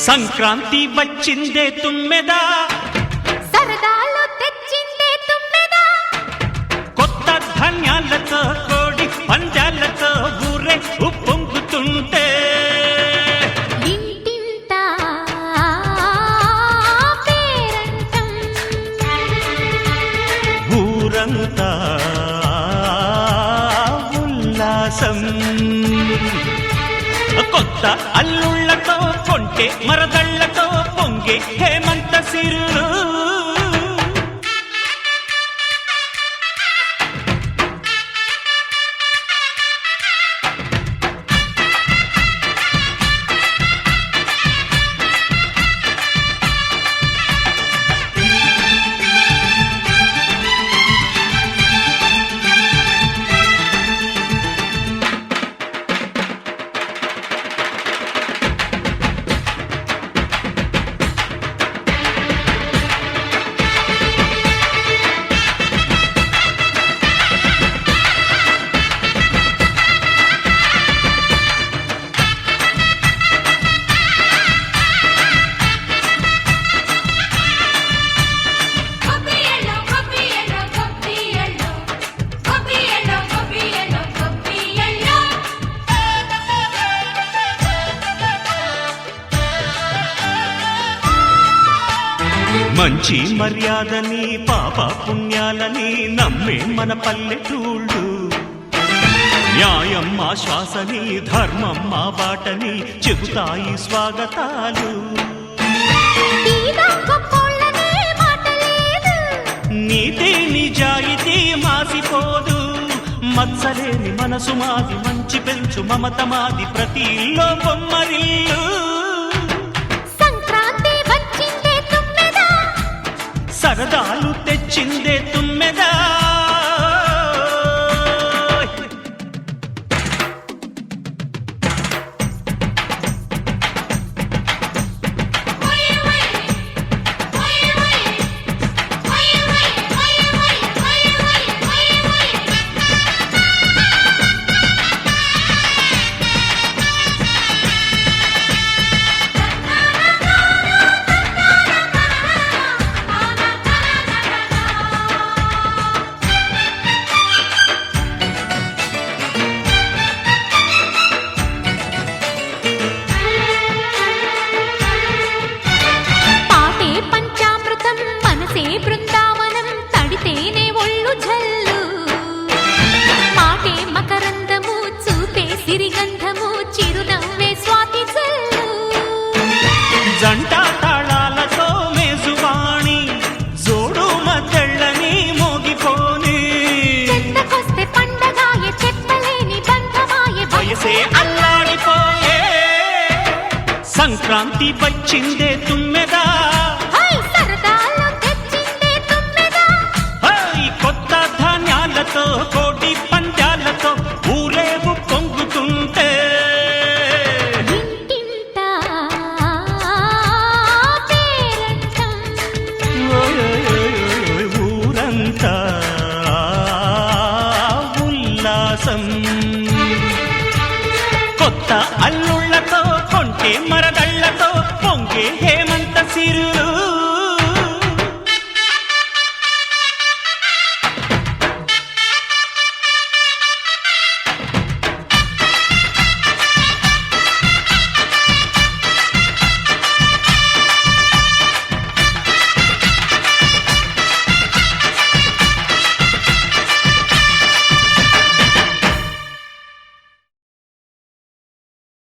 సంక్రాంతి వచ్చిందే తుమ్మెదా, సరదాలు తెచ్చిందే తుమ్మెదా, కొత్త ధాన్యాలతో కోడి పందాలతో ఊరే ఉప్పొంగుతుంటే ఇంటింటా పేరంటం, ఊరంతా ఉల్లాసం. కొత్త అల్లుళ్లతో కొంటే మరదళ్లతో పొంగే హేమంత సిరులు. మంచి మర్యాదని పాప పుణ్యాలని నమ్మే మన పల్లెటూళ్ళు, న్యాయం మా శ్వాసని ధర్మం మా బాటని చెబుతాయి స్వాగతాలు. నీతి నిజాయితీ మాసిపోదు, మత్సలేని మనసు మాది, మంచి పెంచు మమత మాది, ప్రతి ఇల్లో బొమ్మరిల్లు. సరదాలు తెచ్చిందే తుమ్మెదా, బృందావనం తడితేనే ఒళ్ళు జల్లు, మాటే మకరందము చూపే సిరిగంధము, చిరునవ్వే స్వాతి జల్లు. జంట తాళాలతో మేజువాణి జోడు మద్దళ్ళని మోగిపోని, చెంతకొస్తే పండగాయ చెప్పలేని బంధమాయ, వయసే అల్లాడిపోయే. సంక్రాంతి వచ్చిందే తుమ్మెదా, కోటి పందాలతో ఊరేగు పొంగుతుంటే ఇంటింటా పేరంటం, ఊరంతా ఉల్లాసం. కొత్త అల్లు